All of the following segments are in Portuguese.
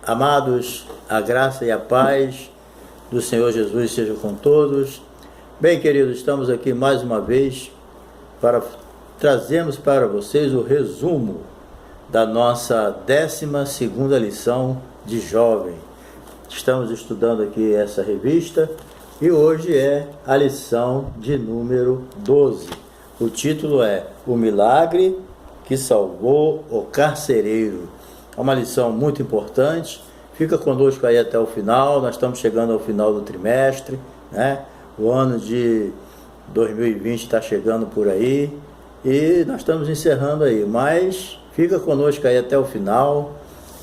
Amados, a graça e a paz do Senhor Jesus seja com todos. Bem, queridos, estamos aqui mais uma vez para trazermos para vocês o resumo da nossa 12ª lição de jovem. Estamos estudando aqui essa revista e hoje é a lição de número 12. O título é O Milagre que Salvou o Carcereiro. É uma lição muito importante. Fica conosco aí até o final. Nós estamos chegando ao final do trimestre, né? O ano de 2020 está chegando por aí e nós estamos encerrando aí, mas fica conosco aí até o final,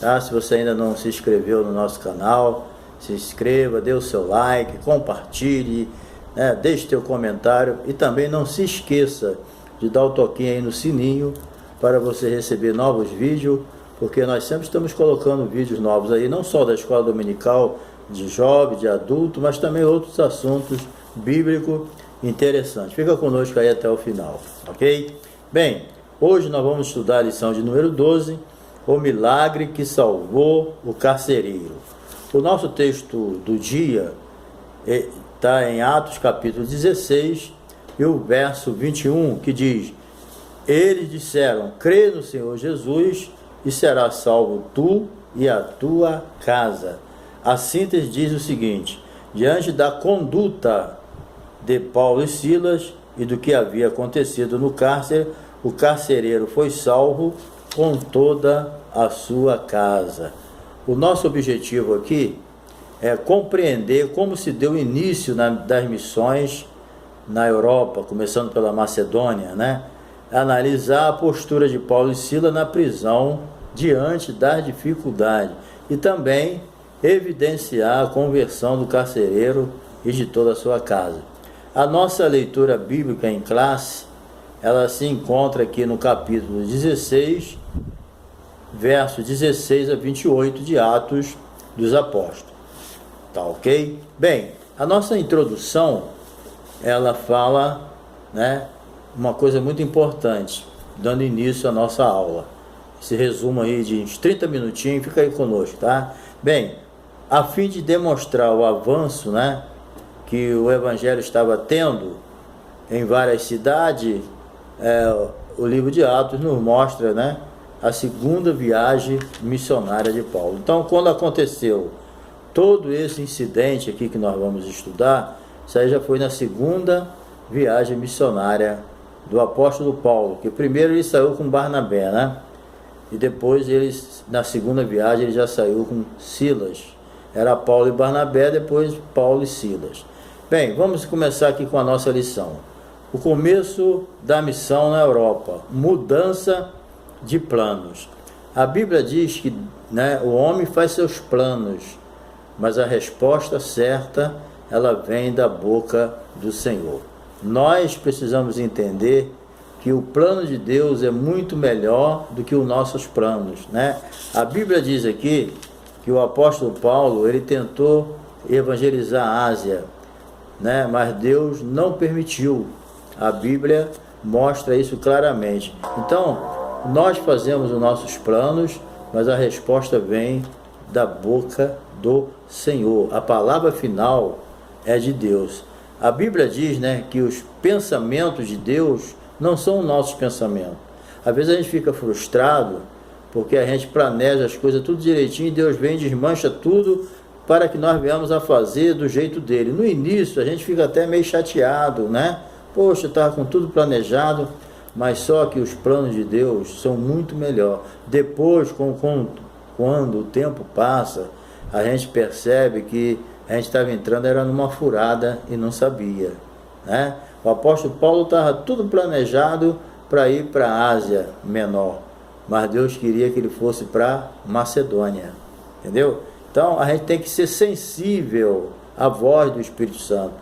tá? Se você ainda não se inscreveu no nosso canal, se inscreva, dê o seu like, compartilhe, né? Deixe teu comentário e também não se esqueça de dar o toquinho aí no sininho para você receber novos vídeos, porque nós sempre estamos colocando vídeos novos aí, não só da escola dominical de jovem, de adulto, mas também outros assuntos bíblicos interessantes. Fica conosco aí até o final, ok? Bem, hoje nós vamos estudar a lição de número 12, o milagre que salvou o carcereiro. O nosso texto do dia está em Atos capítulo 16 e o verso 21, que diz: eles disseram, crê no Senhor Jesus e será salvo tu e a tua casa. A síntese diz o seguinte: diante da conduta de Paulo e Silas e do que havia acontecido no cárcere, o carcereiro foi salvo com toda a sua casa. O nosso objetivo aqui é compreender como se deu início das missões na Europa, começando pela Macedônia, né? Analisar a postura de Paulo e Silas na prisão diante das dificuldades e também evidenciar a conversão do carcereiro e de toda a sua casa. A nossa leitura bíblica em classe, ela se encontra aqui no capítulo 16, verso 16 a 28 de Atos dos Apóstolos. Tá ok? Bem, a nossa introdução, ela fala, né, uma coisa muito importante, dando início à nossa aula. Esse resumo aí de uns 30 minutinhos, fica aí conosco, tá? Bem, a fim de demonstrar o avanço, né, que o Evangelho estava tendo em várias cidades, o livro de Atos nos mostra, né, a segunda viagem missionária de Paulo. Então, quando aconteceu todo esse incidente aqui que nós vamos estudar, isso aí já foi na segunda viagem missionária do apóstolo Paulo, que primeiro ele saiu com Barnabé, né? E depois na segunda viagem ele já saiu com Silas. Era Paulo e Barnabé, depois Paulo e Silas. Bem, vamos começar aqui com a nossa lição. O começo da missão na Europa, mudança de planos. A Bíblia diz que, né, o homem faz seus planos, mas a resposta certa, ela vem da boca do Senhor. Nós precisamos entender que o plano de Deus é muito melhor do que os nossos planos, né? A Bíblia diz aqui que o apóstolo Paulo, ele tentou evangelizar a Ásia, né? Mas Deus não permitiu. A Bíblia mostra isso claramente. Então, nós fazemos os nossos planos, mas a resposta vem da boca do Senhor. A palavra final é de Deus. A Bíblia diz, né, que os pensamentos de Deus não são os nossos pensamentos. Às vezes a gente fica frustrado porque a gente planeja as coisas tudo direitinho e Deus vem e desmancha tudo para que nós venhamos a fazer do jeito dele. No início a gente fica até meio chateado, né? Poxa, estava com tudo planejado, mas só que os planos de Deus são muito melhor. Depois, quando o tempo passa, a gente percebe que a gente estava entrando era numa furada e não sabia, né? O apóstolo Paulo estava tudo planejado para ir para a Ásia Menor, mas Deus queria que ele fosse para Macedônia, entendeu? Então a gente tem que ser sensível à voz do Espírito Santo,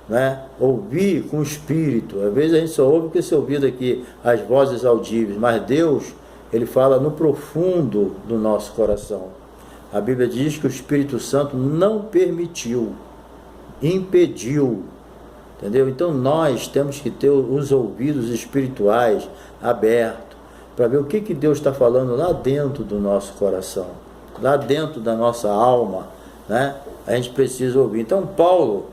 né? Ouvir com o Espírito. Às vezes a gente só ouve com esse ouvido aqui, as vozes audíveis, mas Deus, ele fala no profundo do nosso coração. A Bíblia diz que o Espírito Santo não permitiu, impediu, entendeu? Então nós temos que ter os ouvidos espirituais abertos para ver o que Deus está falando lá dentro do nosso coração. lá dentro da nossa alma, né? A gente precisa ouvir. Então Paulo,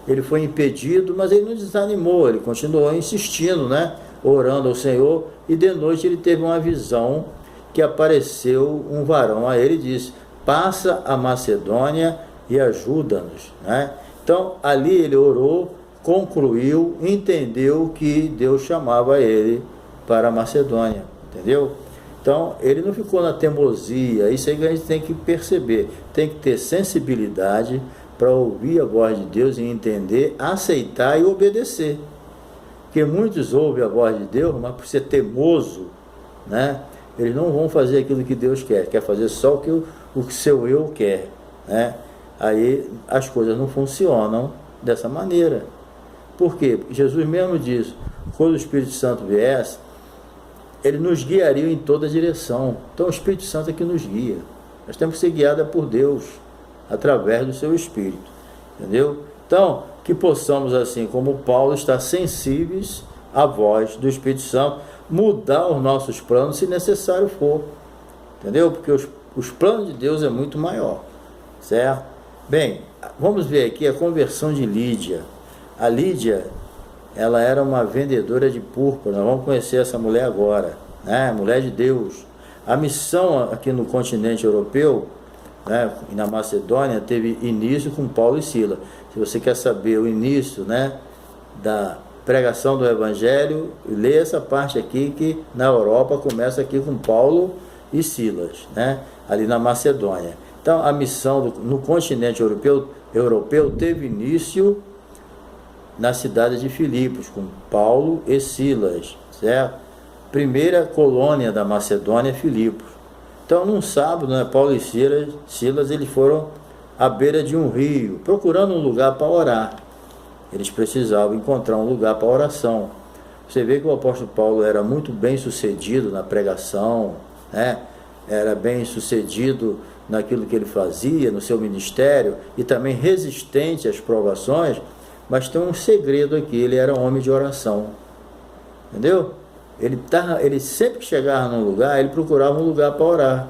ele foi impedido, mas ele não desanimou, ele continuou insistindo, né? Orando ao Senhor, e de noite ele teve uma visão que apareceu um varão a ele e disse: passa a Macedônia e ajuda-nos, né? Então ali ele orou, concluiu, entendeu que Deus chamava ele para a Macedônia, entendeu? Então ele não ficou na teimosia. Isso aí que a gente tem que perceber, tem que ter sensibilidade para ouvir a voz de Deus e entender, aceitar e obedecer. Porque muitos ouvem a voz de Deus, mas por ser teimoso, né, eles não vão fazer aquilo que Deus quer fazer só o que seu eu quer, né? Aí as coisas não funcionam dessa maneira. Por quê? Jesus mesmo disse, quando o Espírito Santo viesse, ele nos guiaria em toda direção. Então o Espírito Santo é que nos guia. Nós temos que ser guiados por Deus, através do seu Espírito, entendeu? Então, que possamos, assim como Paulo, estar sensíveis à voz do Espírito Santo, mudar os nossos planos se necessário for, entendeu? Porque os planos de Deus é muito maior, certo? Bem, vamos ver aqui a conversão de Lídia. A Lídia, ela era uma vendedora de púrpura. Nós vamos conhecer essa mulher agora, né? Mulher de Deus. A missão aqui no continente europeu, né, na Macedônia, teve início com Paulo e Silas. Se você quer saber o início, né, da pregação do Evangelho, lê essa parte aqui que na Europa começa aqui com Paulo e Silas, né, ali na Macedônia. Então a missão no continente europeu teve início na cidade de Filipos, com Paulo e Silas, certo? Primeira colônia da Macedônia, Filipos. Então, num sábado, né, Paulo e Silas, eles foram à beira de um rio, procurando um lugar para orar. Eles precisavam encontrar um lugar para oração. Você vê que o apóstolo Paulo era muito bem sucedido na pregação, né? Era bem sucedido naquilo que ele fazia, no seu ministério, e também resistente às provações, mas tem um segredo aqui: ele era homem de oração, entendeu? Ele sempre que chegava num lugar, ele procurava um lugar para orar.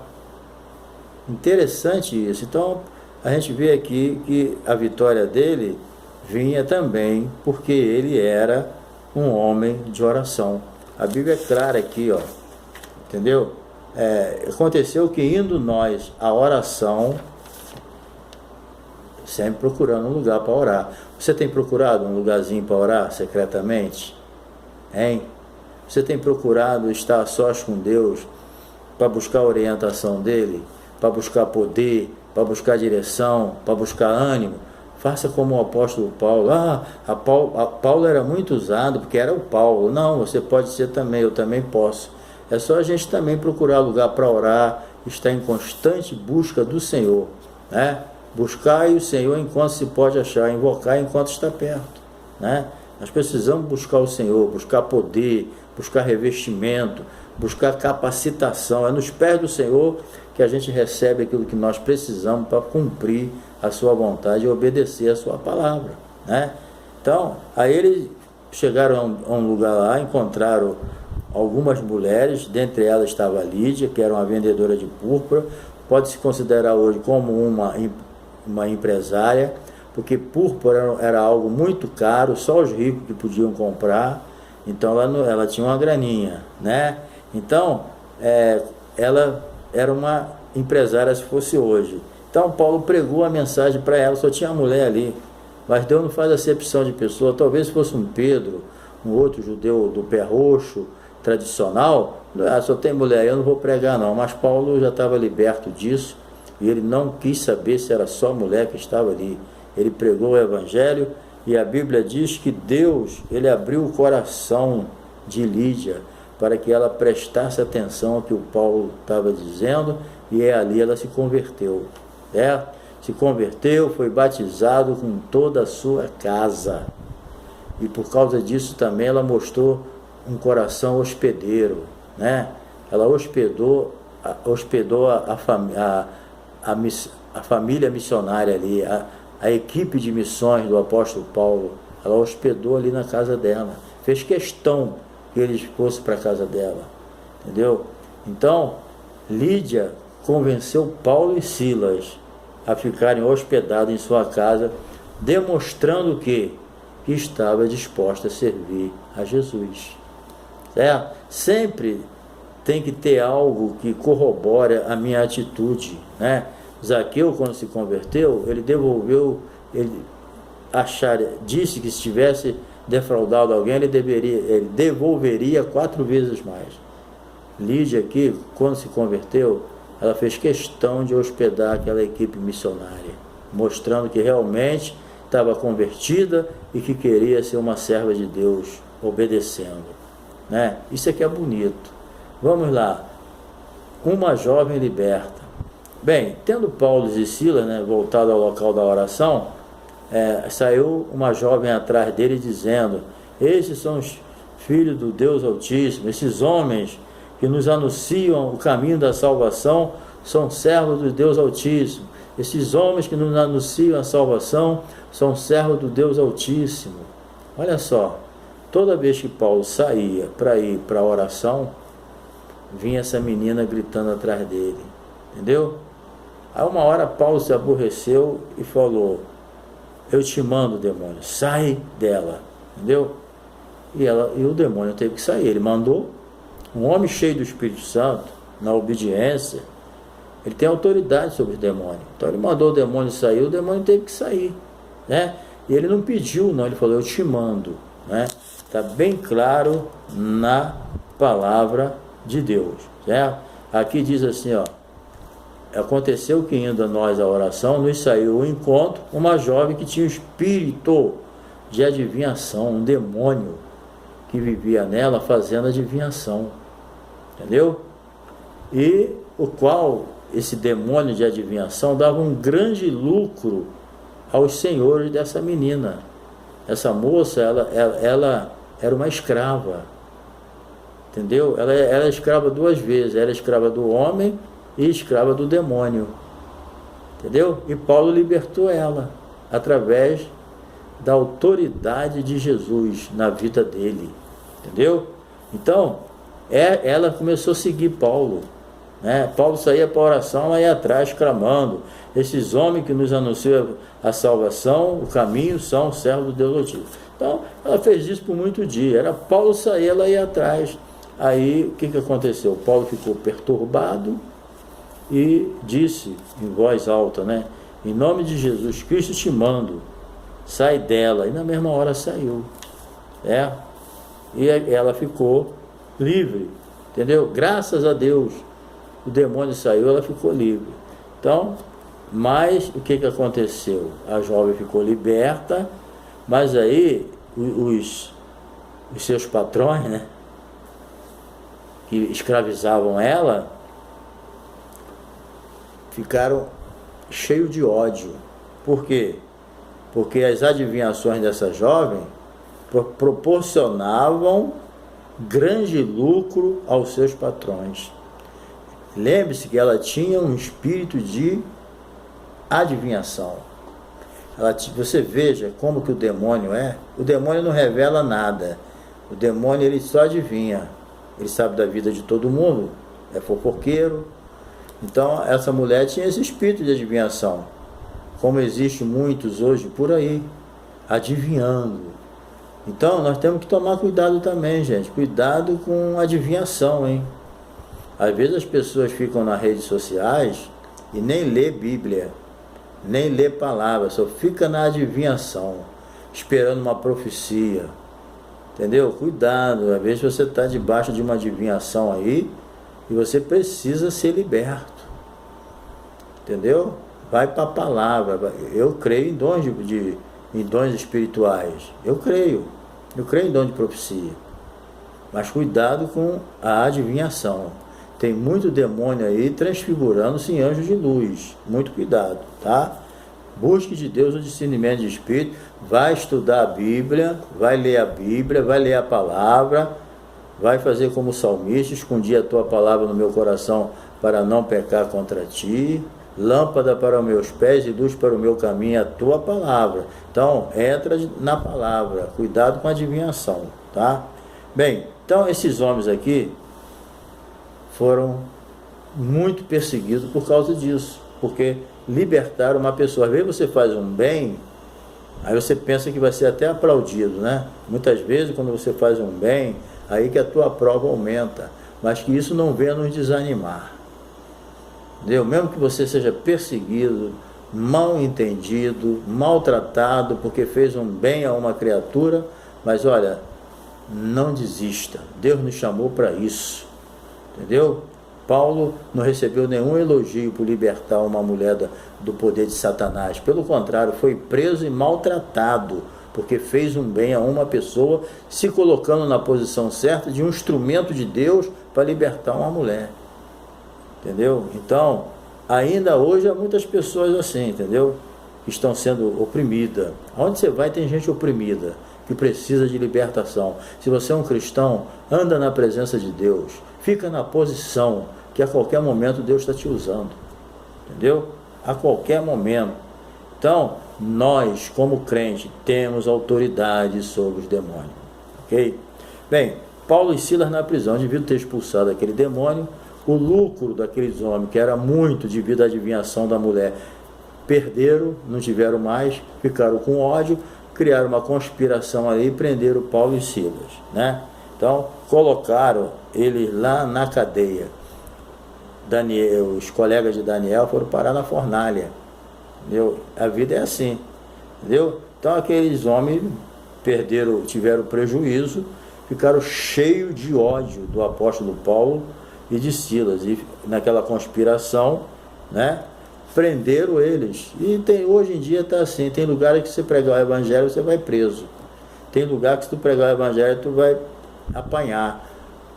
Interessante isso. Então a gente vê aqui que a vitória dele vinha também porque ele era um homem de oração. A Bíblia é clara aqui, ó, entendeu? Aconteceu que, indo nós à oração, sempre procurando um lugar para orar. Você tem procurado um lugarzinho para orar secretamente? Hein? Você tem procurado estar a sós com Deus para buscar a orientação dele, para buscar poder, para buscar direção, para buscar ânimo? Faça como o apóstolo Paulo. Paulo era muito usado porque era o Paulo. Não, você pode ser também, eu também posso. É só a gente também procurar lugar para orar, estar em constante busca do Senhor, né? Buscar o Senhor enquanto se pode achar, invocar enquanto está perto, né? Nós precisamos buscar o Senhor, buscar poder, buscar revestimento, buscar capacitação. É nos pés do Senhor que a gente recebe aquilo que nós precisamos para cumprir a sua vontade e obedecer a sua palavra, né? Então, aí eles chegaram a um lugar lá, encontraram algumas mulheres, dentre elas estava a Lídia, que era uma vendedora de púrpura. Pode-se considerar hoje como uma empresária, porque púrpura era algo muito caro, só os ricos que podiam comprar. Então ela tinha uma graninha, né? Então ela era uma empresária se fosse hoje. Então Paulo pregou a mensagem para ela, só tinha mulher ali, mas Deus não faz acepção de pessoa. Talvez fosse um Pedro, um outro judeu do pé roxo, tradicional, só tem mulher, eu não vou pregar não. Mas Paulo já estava liberto disso, e ele não quis saber se era só mulher que estava ali. Ele pregou o Evangelho, e a Bíblia diz que Deus, ele abriu o coração de Lídia para que ela prestasse atenção ao que o Paulo estava dizendo, e ali ela se converteu, certo? Se converteu, foi batizado com toda a sua casa, e por causa disso também ela mostrou um coração hospedeiro, né? Ela hospedou a família missionária ali, a equipe de missões do apóstolo Paulo. Ela hospedou ali na casa dela, fez questão que eles fossem para a casa dela, entendeu? Então Lídia convenceu Paulo e Silas a ficarem hospedados em sua casa, demonstrando que estava disposta a servir a Jesus. Certo? Sempre tem que ter algo que corrobore a minha atitude, né? Zaqueu, quando se converteu, ele devolveu, disse que se tivesse defraudado alguém, ele devolveria 4 vezes mais. Lídia aqui, quando se converteu, ela fez questão de hospedar aquela equipe missionária, mostrando que realmente estava convertida e que queria ser uma serva de Deus, obedecendo, né? Isso aqui é bonito. Vamos lá. Uma jovem liberta. Bem, tendo Paulo e Silas, né, voltado ao local da oração, saiu uma jovem atrás dele dizendo: esses são os filhos do Deus Altíssimo, esses homens que nos anunciam o caminho da salvação são servos do Deus Altíssimo. Esses homens que nos anunciam a salvação são servos do Deus Altíssimo. Olha só, toda vez que Paulo saía para ir para a oração, vinha essa menina gritando atrás dele, entendeu? Aí uma hora Paulo se aborreceu e falou: eu te mando, demônio, sai dela, entendeu? E o demônio teve que sair. Ele mandou. Um homem cheio do Espírito Santo, na obediência, ele tem autoridade sobre o demônio. Então ele mandou o demônio sair, o demônio teve que sair, né? E ele não pediu, não, ele falou: eu te mando, né? Está bem claro na palavra de Deus, certo? Aqui diz assim, ó: aconteceu que, indo nós à oração, nos saiu ao encontro uma jovem que tinha o espírito de adivinhação, um demônio que vivia nela fazendo adivinhação, entendeu? E o qual esse demônio de adivinhação dava um grande lucro aos senhores dessa menina. Essa moça, ela era uma escrava, entendeu? Ela era escrava 2 vezes, era escrava do homem e escrava do demônio, entendeu? E Paulo libertou ela através da autoridade de Jesus na vida dele, entendeu? Então, ela começou a seguir Paulo, né? Paulo saía para a oração, ela ia atrás clamando: esses homens que nos anunciam a salvação, o caminho, são servos do Deus Altíssimo. Então, ela fez isso por muito dia. Era Paulo sair, ela ia atrás. Aí, o que aconteceu? Paulo ficou perturbado e disse em voz alta, né: em nome de Jesus Cristo te mando, sai dela. E na mesma hora saiu, e ela ficou livre, entendeu? Graças a Deus, o demônio saiu, ela ficou livre. Então, mas o que aconteceu? A jovem ficou liberta, mas aí os seus patrões, né, que escravizavam ela, ficaram cheios de ódio. Por quê? Porque as adivinhações dessa jovem proporcionavam grande lucro aos seus patrões. Lembre-se que ela tinha um espírito de adivinhação. Você veja como que o demônio é. O demônio não revela nada. O demônio, ele só adivinha. Ele sabe da vida de todo mundo, é fofoqueiro. Então essa mulher tinha esse espírito de adivinhação, como existe muitos hoje por aí, adivinhando. Então nós temos que tomar cuidado também, gente. Cuidado com adivinhação, hein? Às vezes as pessoas ficam nas redes sociais e nem lê Bíblia, nem lê palavra, só fica na adivinhação, esperando uma profecia, entendeu? Cuidado, às vezes você está debaixo de uma adivinhação aí e você precisa ser liberto, entendeu? Vai para a palavra. Eu creio em dons em dons espirituais, eu creio em dom de profecia, mas cuidado com a adivinhação. Tem muito demônio aí transfigurando-se em anjos de luz. Muito cuidado, tá? Busque de Deus o discernimento de espírito. Vai estudar a Bíblia, vai ler a Bíblia, vai ler a palavra, vai fazer como o salmista: escondi a tua palavra no meu coração para não pecar contra ti. Lâmpada para os meus pés e luz para o meu caminho é a tua palavra. Então, entra na palavra. Cuidado com a adivinhação, tá? Bem, então esses homens aqui foram muito perseguido por causa disso, porque libertar uma pessoa, às vezes você faz um bem, aí você pensa que vai ser até aplaudido, né? Muitas vezes quando você faz um bem, aí que a tua prova aumenta, mas que isso não venha nos desanimar, entendeu? Mesmo que você seja perseguido, mal entendido, maltratado, porque fez um bem a uma criatura, mas olha, não desista, Deus nos chamou para isso, entendeu? Paulo não recebeu nenhum elogio por libertar uma mulher do poder de Satanás, pelo contrário, foi preso e maltratado, porque fez um bem a uma pessoa, se colocando na posição certa de um instrumento de Deus para libertar uma mulher, entendeu? Então, ainda hoje há muitas pessoas assim, entendeu? Que estão sendo oprimidas. Onde você vai tem gente oprimida, que precisa de libertação. Se você é um cristão, anda na presença de Deus, fica na posição que a qualquer momento Deus está te usando, entendeu? A qualquer momento. Então, nós, como crente, temos autoridade sobre os demônios, ok? Bem, Paulo e Silas na prisão, devido ter expulsado aquele demônio, o lucro daqueles homens, que era muito devido à adivinhação da mulher, perderam, não tiveram mais, ficaram com ódio, criaram uma conspiração ali e prenderam Paulo e Silas, né? Então, colocaram eles lá na cadeia. Os colegas de Daniel foram parar na fornalha, entendeu? A vida é assim, entendeu? Então, aqueles homens tiveram prejuízo, ficaram cheios de ódio do apóstolo Paulo e de Silas, e naquela conspiração, né, prenderam eles. E hoje em dia está assim, tem lugar que se pregar o evangelho você vai preso, tem lugar que se tu pregar o evangelho tu vai apanhar,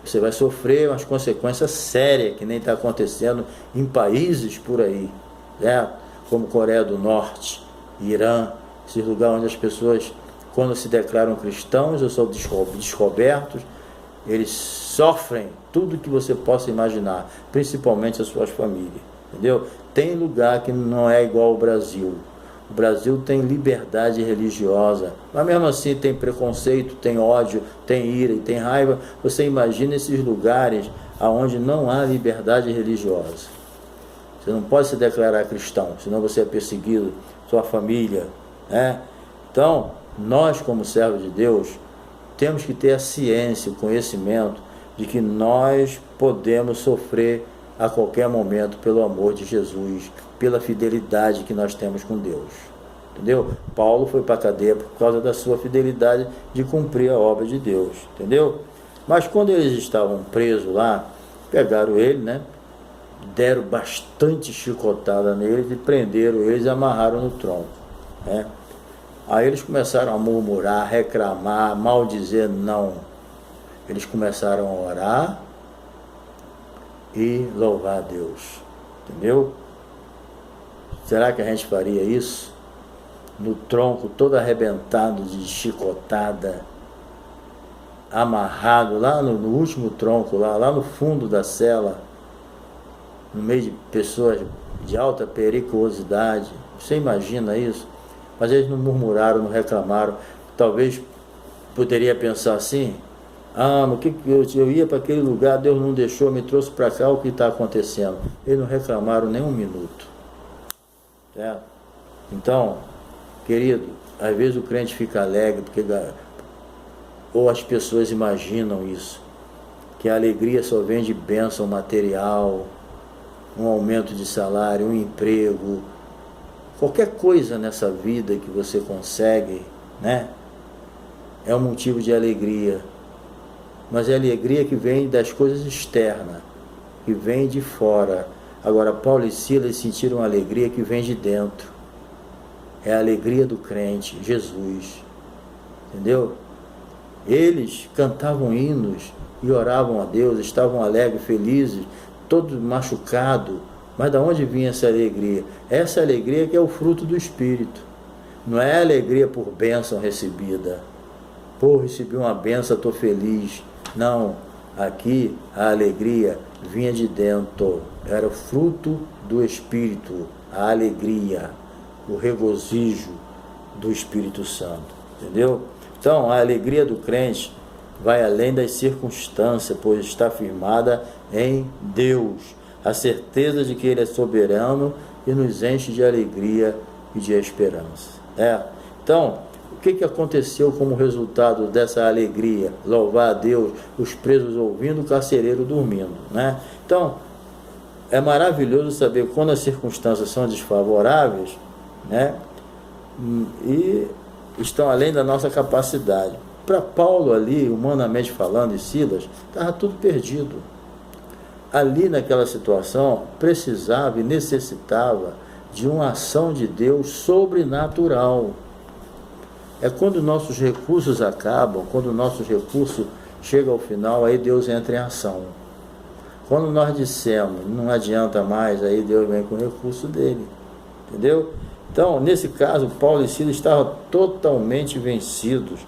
você vai sofrer umas consequências sérias, que nem está acontecendo em países por aí, né, como Coreia do Norte, Irã, esses lugares onde as pessoas, quando se declaram cristãos ou são descobertos, eles sofrem tudo que você possa imaginar, principalmente as suas famílias, entendeu? Tem lugar que não é igual ao Brasil. O Brasil tem liberdade religiosa, mas mesmo assim tem preconceito, tem ódio, tem ira e tem raiva. Você imagina esses lugares onde não há liberdade religiosa. Você não pode se declarar cristão, senão você é perseguido, sua família, né? Então, nós como servos de Deus, temos que ter a ciência, o conhecimento de que nós podemos sofrer a qualquer momento pelo amor de Jesus, pela fidelidade que nós temos com Deus, entendeu? Paulo foi para a cadeia por causa da sua fidelidade de cumprir a obra de Deus, entendeu? Mas quando eles estavam presos lá, pegaram ele, né? Deram bastante chicotada neles e prenderam eles e amarraram no tronco, né? Aí eles começaram a murmurar, reclamar, maldizer, não. Eles começaram a orar e louvar a Deus, entendeu? Será que a gente faria isso? No tronco todo arrebentado de chicotada, amarrado lá no último tronco, lá no fundo da cela, no meio de pessoas de alta periculosidade. Você imagina isso? Mas eles não murmuraram, não reclamaram. Talvez poderia pensar assim: mas que eu ia para aquele lugar, Deus não deixou, me trouxe para cá, o que está acontecendo? Eles não reclamaram nem um minuto, certo? Então, querido, às vezes o crente fica alegre, ou as pessoas imaginam isso, que a alegria só vem de bênção material, um aumento de salário, um emprego, qualquer coisa nessa vida que você consegue, né, é um motivo de alegria. Mas é a alegria que vem das coisas externas, que vem de fora. Agora, Paulo e Silas sentiram uma alegria que vem de dentro. É a alegria do crente, Jesus, entendeu? Eles cantavam hinos e oravam a Deus, estavam alegres, felizes, todos machucados. Mas de onde vinha essa alegria? Essa alegria que é o fruto do Espírito. Não é alegria por bênção recebida. Pô, recebi uma bênção, estou feliz. Não, aqui a alegria vinha de dentro. Era o fruto do Espírito, a alegria, o regozijo do Espírito Santo. Entendeu? Então, a alegria do crente vai além das circunstâncias, pois está firmada em Deus. a certeza de que Ele é soberano e nos enche de alegria e de esperança. Então, o que aconteceu como resultado dessa alegria? Louvar a Deus, os presos ouvindo, o carcereiro dormindo, né? Então, é maravilhoso saber quando as circunstâncias são desfavoráveis, né? E estão além da nossa capacidade. Para Paulo ali, humanamente falando, e Silas, estava tudo perdido. Ali naquela situação, precisava e necessitava de uma ação de Deus sobrenatural. É quando nossos recursos acabam, quando o nosso recurso chega ao final, aí Deus entra em ação. Quando nós dissemos, não adianta mais, aí Deus vem com o recurso dele. Entendeu? Então, nesse caso, Paulo e Silas estavam totalmente vencidos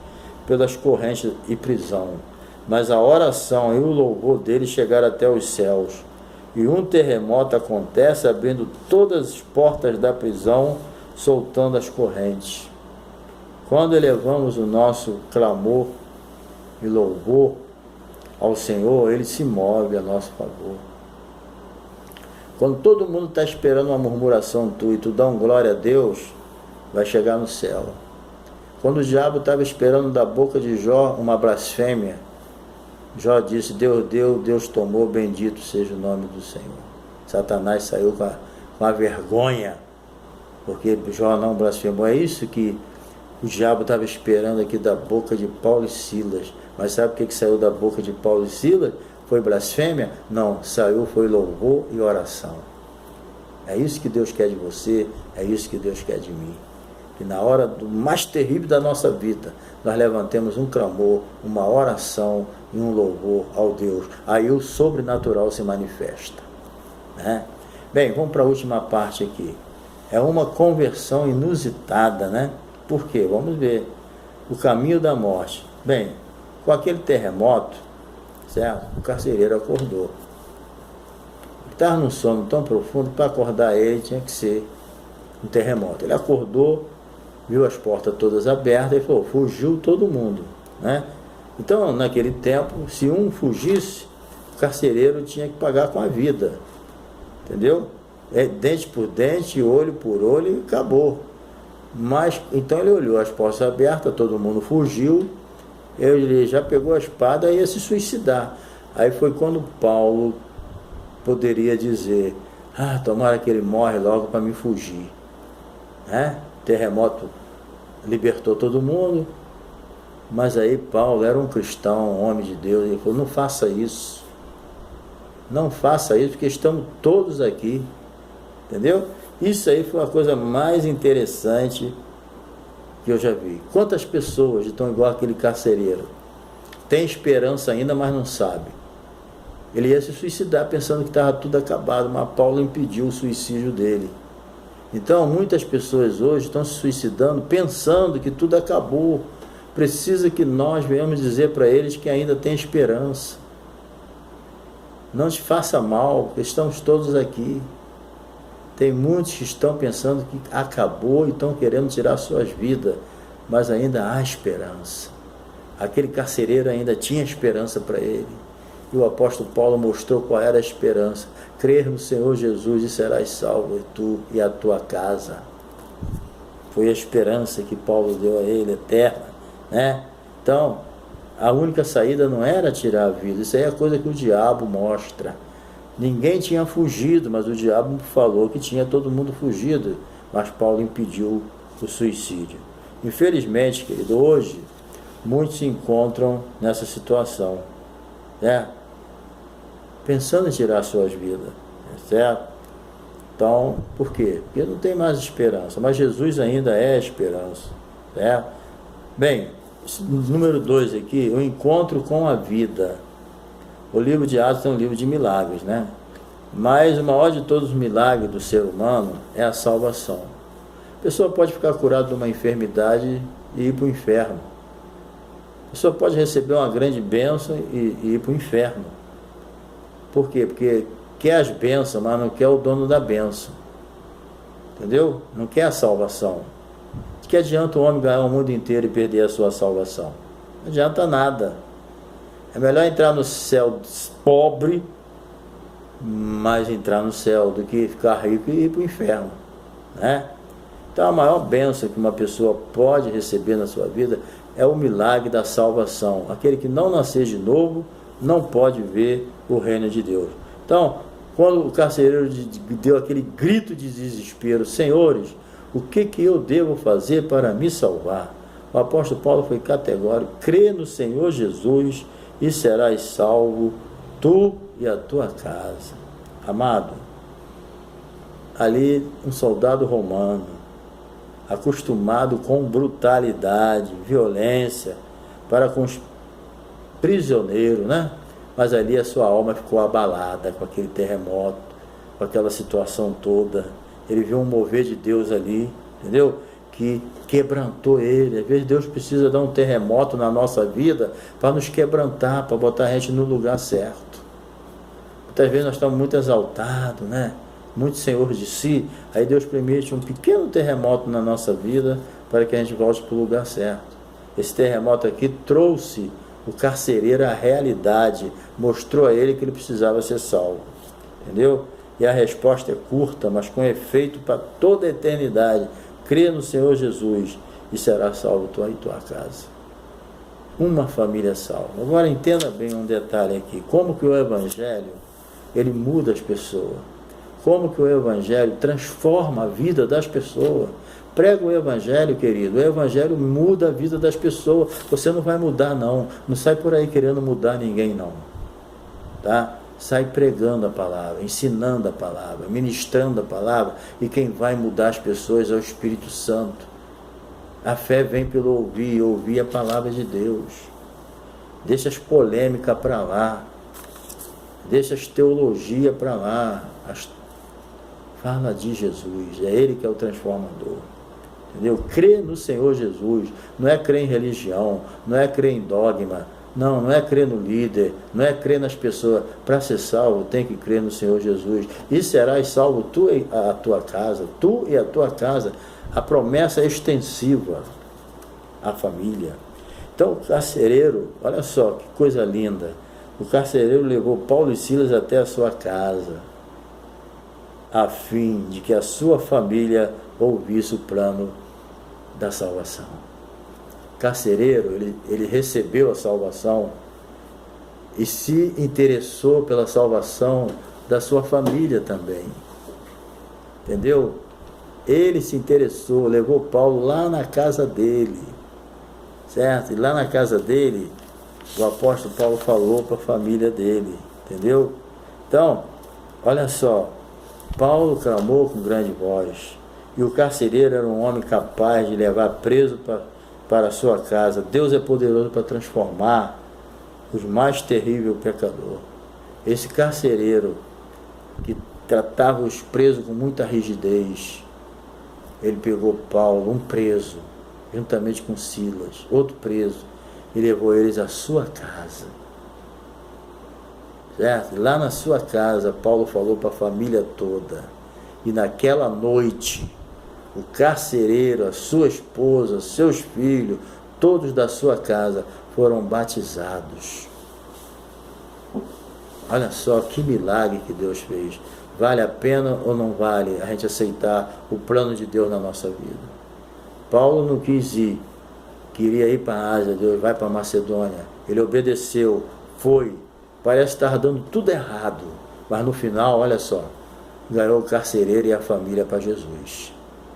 pelas correntes e prisão. Mas a oração e o louvor deles chegaram até os céus. E um terremoto acontece, abrindo todas as portas da prisão, soltando as correntes. Quando elevamos o nosso clamor e louvor ao Senhor, Ele se move a nosso favor. Quando todo mundo está esperando uma murmuração tua e tu dá um glória a Deus, vai chegar no céu. Quando o diabo estava esperando da boca de Jó uma blasfêmia, Jó disse, Deus deu, Deus tomou, bendito seja o nome do Senhor. Satanás saiu com a vergonha, porque Jó não blasfemou. É isso que o diabo estava esperando aqui da boca de Paulo e Silas. Mas sabe o que saiu da boca de Paulo e Silas? Foi blasfêmia? Não, saiu, foi louvor e oração. É isso que Deus quer de você, é isso que Deus quer de mim. Que na hora do mais terrível da nossa vida, nós levantemos um clamor, uma oração e um louvor ao Deus. Aí o sobrenatural se manifesta, né? Bem, vamos para a última parte aqui. É uma conversão inusitada, né? Por quê? Vamos ver. O caminho da morte. Bem, com aquele terremoto, certo? O carcereiro acordou. Ele estava num sono tão profundo que para acordar ele tinha que ser um terremoto. Ele acordou, viu as portas todas abertas e falou, fugiu todo mundo, né? Então, naquele tempo, se um fugisse, o carcereiro tinha que pagar com a vida, entendeu? Dente por dente, olho por olho e acabou. Mas, então ele olhou as portas abertas, todo mundo fugiu, ele já pegou a espada e ia se suicidar. Aí foi quando Paulo poderia dizer, tomara que ele morre logo para me fugir, né? Terremoto libertou todo mundo, mas aí Paulo era um cristão, um homem de Deus, ele falou, não faça isso, porque estamos todos aqui, entendeu? Isso aí foi a coisa mais interessante que eu já vi. Quantas pessoas estão igual aquele carcereiro, tem esperança ainda, mas não sabe. Ele ia se suicidar pensando que estava tudo acabado, mas Paulo impediu o suicídio dele. Então, muitas pessoas hoje estão se suicidando pensando que tudo acabou. Precisa que nós venhamos dizer para eles que ainda tem esperança. Não te faça mal, estamos todos aqui. Tem muitos que estão pensando que acabou e estão querendo tirar suas vidas, mas ainda há esperança. Aquele carcereiro ainda tinha esperança para ele. E o apóstolo Paulo mostrou qual era a esperança. Crer no Senhor Jesus e serás salvo, e tu e a tua casa. Foi a esperança que Paulo deu a ele, eterna, né? Então, a única saída não era tirar a vida. Isso aí é a coisa que o diabo mostra. Ninguém tinha fugido, mas o diabo falou que tinha todo mundo fugido. Mas Paulo impediu o suicídio. Infelizmente, querido, hoje, muitos se encontram nessa situação, né? Pensando em tirar suas vidas, certo? Então, por quê? Porque não tem mais esperança, mas Jesus ainda é a esperança, certo? Bem, número 2 aqui, o encontro com a vida. O livro de Atos é um livro de milagres, né? Mas o maior de todos os milagres do ser humano é a salvação. A pessoa pode ficar curada de uma enfermidade e ir para o inferno. A pessoa pode receber uma grande bênção e ir para o inferno. Por quê? Porque quer as bênçãos, mas não quer o dono da bênção. Entendeu? Não quer a salvação. Que adianta o homem ganhar o mundo inteiro e perder a sua salvação? Não adianta nada. É melhor entrar no céu pobre mais entrar no céu do que ficar rico e ir para o inferno, né? Então a maior bênção que uma pessoa pode receber na sua vida é o milagre da salvação. Aquele que não nascer de novo não pode ver o reino de Deus. Então, quando o carcereiro deu aquele grito de desespero: Senhores, o que eu devo fazer para me salvar? O apóstolo Paulo foi categórico: crê no Senhor Jesus e serás salvo, tu e a tua casa. Amado, ali um soldado romano, acostumado com brutalidade, violência para com os prisioneiros, né? Mas ali a sua alma ficou abalada com aquele terremoto, com aquela situação toda. Ele viu um mover de Deus ali, entendeu? Que quebrantou ele. Às vezes Deus precisa dar um terremoto na nossa vida para nos quebrantar, para botar a gente no lugar certo. Muitas vezes nós estamos muito exaltados, né? Muito senhor de si. Aí Deus permite um pequeno terremoto na nossa vida para que a gente volte para o lugar certo. Esse terremoto aqui trouxe o carcereiro à realidade, mostrou a ele que ele precisava ser salvo, entendeu? E a resposta é curta, mas com efeito para toda a eternidade: crê no Senhor Jesus e será salvo tu e tua casa. Uma família salva. Agora entenda bem um detalhe aqui: como que o Evangelho ele muda as pessoas, como que o Evangelho transforma a vida das pessoas. Prega o Evangelho, querido. O Evangelho muda a vida das pessoas. Você não vai mudar, não. Não sai por aí querendo mudar ninguém, não. Tá? Sai pregando a palavra, ensinando a palavra, ministrando a palavra. E quem vai mudar as pessoas é o Espírito Santo. A fé vem pelo ouvir, ouvir a palavra de Deus. Deixa as polêmicas para lá. Deixa as teologias para lá. Fala de Jesus. É Ele que é o transformador. Entendeu? Crê no Senhor Jesus. Não é crer em religião, não é crer em dogma, não é crer no líder, não é crer nas pessoas. Para ser salvo tem que crer no Senhor Jesus. E serás salvo tu e a tua casa. Tu e a tua casa. A promessa é extensiva à família. Então o carcereiro, olha só que coisa linda. O carcereiro levou Paulo e Silas até a sua casa, a fim de que a sua família ouvisse o plano da salvação. Carcereiro, ele recebeu a salvação e se interessou pela salvação da sua família também. Entendeu? Ele se interessou, levou Paulo lá na casa dele, certo? E lá na casa dele, o apóstolo Paulo falou para a família dele, entendeu? Então, olha só, Paulo clamou com grande voz, e o carcereiro era um homem capaz de levar preso para a sua casa. Deus é poderoso para transformar os mais terríveis pecadores. Esse carcereiro que tratava os presos com muita rigidez, ele pegou Paulo, um preso, juntamente com Silas, outro preso, e levou eles à sua casa. Certo? Lá na sua casa, Paulo falou para a família toda. E naquela noite, o carcereiro, a sua esposa, seus filhos, todos da sua casa foram batizados. Olha só que milagre que Deus fez. Vale a pena ou não vale a gente aceitar o plano de Deus na nossa vida? Paulo não quis ir, queria ir para a Ásia, Deus vai para a Macedônia. Ele obedeceu, foi. Parece estar dando tudo errado, mas no final, olha só, ganhou o carcereiro e a família para Jesus.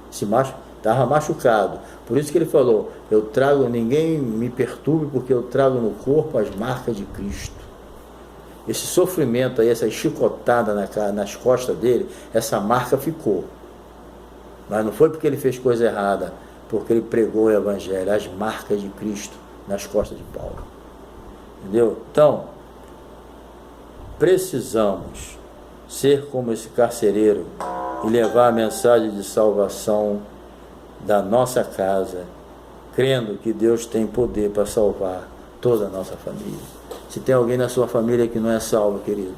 Estava machucado, por isso que ele falou: eu trago, ninguém me perturbe, porque eu trago no corpo as marcas de Cristo. Esse sofrimento aí, essa chicotada nas costas dele, essa marca ficou, mas não foi porque ele fez coisa errada, porque ele pregou o Evangelho, as marcas de Cristo nas costas de Paulo. Entendeu? Então, precisamos ser como esse carcereiro e levar a mensagem de salvação da nossa casa, crendo que Deus tem poder para salvar toda a nossa família. Se tem alguém na sua família que não é salvo, querido,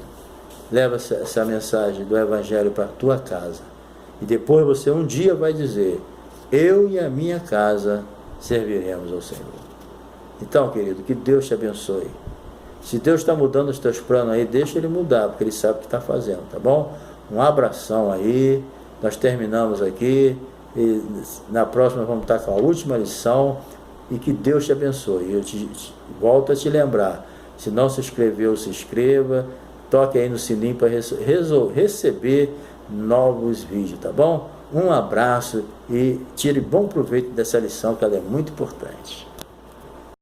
leva essa mensagem do Evangelho para a tua casa. E depois você um dia vai dizer: eu e a minha casa serviremos ao Senhor. Então, querido, que Deus te abençoe. Se Deus está mudando os teus planos aí, deixa Ele mudar, porque Ele sabe o que está fazendo, tá bom? Um abração aí, nós terminamos aqui, e na próxima vamos estar com a última lição, e que Deus te abençoe. Eu volto a te lembrar, se não se inscreveu, se inscreva, toque aí no sininho para receber novos vídeos, tá bom? Um abraço e tire bom proveito dessa lição, que ela é muito importante.